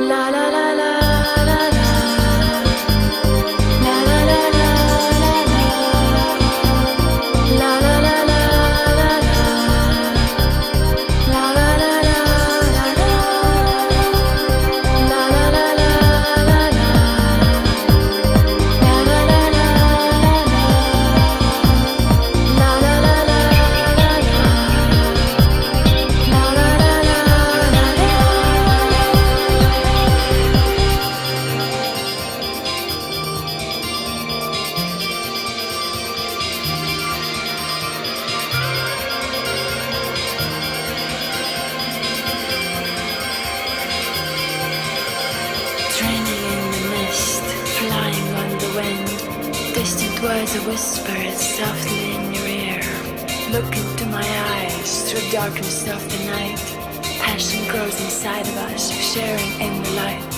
La la la la la la. La la la la la la. La la la la la la. La la la la la la. La la la la la la. La la la la la la. La la la la la la. La la la la la la. Training in the mist, flying on the wind. Distant words are whispered softly in your ear. Look into my eyes through darkness of the night. Passion grows inside of us, sharing in the light.